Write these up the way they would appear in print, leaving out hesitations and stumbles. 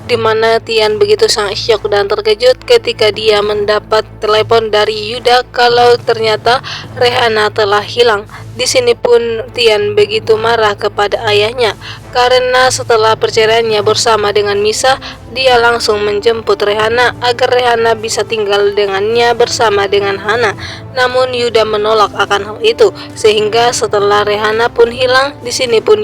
di mana Tian begitu sangat syok dan terkejut ketika dia mendapat telepon dari Yuda kalau ternyata Rehana telah hilang. Di sini pun Tian begitu marah kepada ayahnya karena setelah perceraiannya bersama dengan Misa, dia langsung menjemput Rehana agar Rehana bisa tinggal dengannya bersama dengan Hana. Namun Yuda menolak akan hal itu, sehingga setelah Rehana pun hilang, di sini pun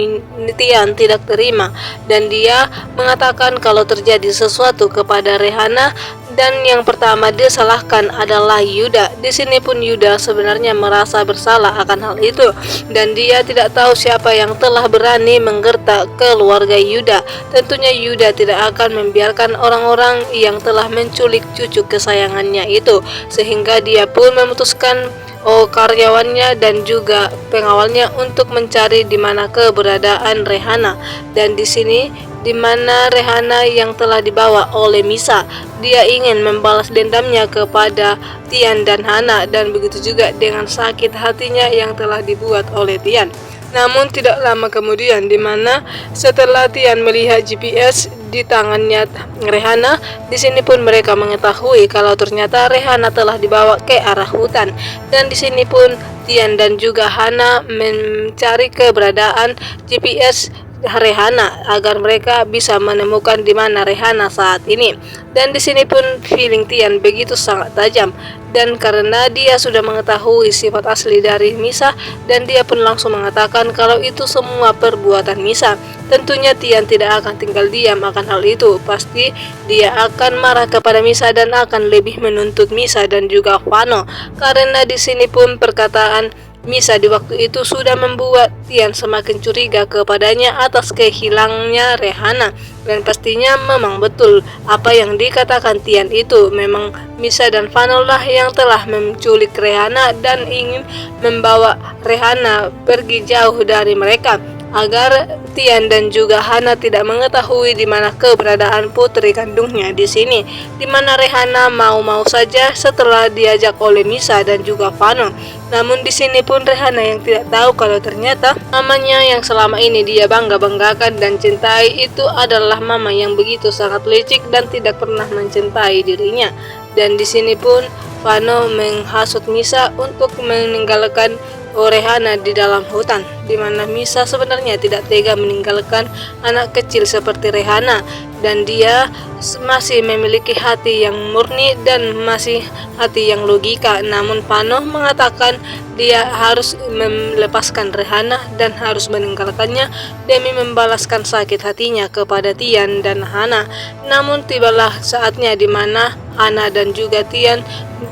Tian tidak terima dan dia mengatakan kalau terjadi sesuatu kepada Rehana dan yang pertama disalahkan adalah Yuda. Di sini pun Yuda sebenarnya merasa bersalah akan hal itu dan dia tidak tahu siapa yang telah berani menggertak keluarga Yuda. Tentunya Yuda tidak akan membiarkan orang-orang yang telah menculik cucu kesayangannya itu, sehingga dia pun memutuskan karyawannya dan juga pengawalnya untuk mencari di mana keberadaan Rehana. Dan di sini di mana Rehana yang telah dibawa oleh Misa, dia ingin membalas dendamnya kepada Tian dan Hana dan begitu juga dengan sakit hatinya yang telah dibuat oleh Tian. Namun tidak lama kemudian di mana setelah Tian melihat GPS di tangannya Rehana, di sini pun mereka mengetahui kalau ternyata Rehana telah dibawa ke arah hutan dan di sini pun Tian dan juga Hana mencari keberadaan GPS Rehana agar mereka bisa menemukan di mana Rehana saat ini. Dan di sini pun feeling Tian begitu sangat tajam dan karena dia sudah mengetahui sifat asli dari Misa dan dia pun langsung mengatakan kalau itu semua perbuatan Misa. Tentunya Tian tidak akan tinggal diam akan hal itu. Pasti dia akan marah kepada Misa dan akan lebih menuntut Misa dan juga Vano karena di sini pun perkataan Misa di waktu itu sudah membuat Tian semakin curiga kepadanya atas kehilangnya Rehana. Dan pastinya memang betul apa yang dikatakan Tian itu. Memang Misa dan Vano lah yang telah menculik Rehana dan ingin membawa Rehana pergi jauh dari mereka agar Tian dan juga Hana tidak mengetahui di mana keberadaan putri kandungnya di sini. Di mana Rehana mau-mau saja setelah diajak oleh Misa dan juga Vano. Namun di sini pun Rehana yang tidak tahu kalau ternyata mamanya yang selama ini dia bangga-banggakan dan cintai itu adalah mama yang begitu sangat licik dan tidak pernah mencintai dirinya. Dan di sini pun Vano menghasut Misa untuk meninggalkan Rehana di dalam hutan, di mana Misa sebenarnya tidak tega meninggalkan anak kecil seperti Rehana dan dia masih memiliki hati yang murni dan masih hati yang logika. Namun Vano mengatakan dia harus melepaskan Rehana dan harus meninggalkannya demi membalaskan sakit hatinya kepada Tian dan Hana. Namun tibalah saatnya di mana Hana dan juga Tian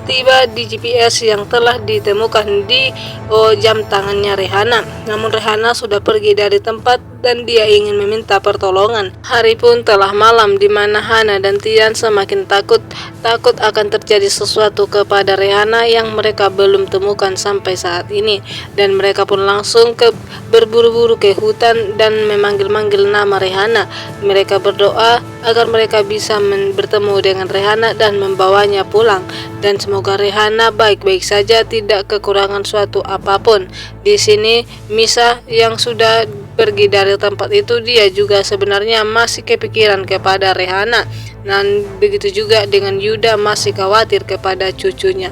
tiba di GPS yang telah ditemukan di jam tangannya Rehana. Namun Rehana sudah pergi dari tempat dan dia ingin meminta pertolongan. Hari pun telah malam di mana Hana dan Tian semakin takut akan terjadi sesuatu kepada Rehana yang mereka belum temukan sampai saat ini. Dan mereka pun langsung berburu-buru ke hutan dan memanggil-manggil nama Rehana. Mereka berdoa agar mereka bisa bertemu dengan Rehana dan membawanya pulang. Dan semoga Rehana baik-baik saja, tidak kekurangan suatu apapun. Di sini Misa yang sudah pergi dari tempat itu, dia juga sebenarnya masih kepikiran kepada Rehana dan begitu juga dengan Yuda masih khawatir kepada cucunya.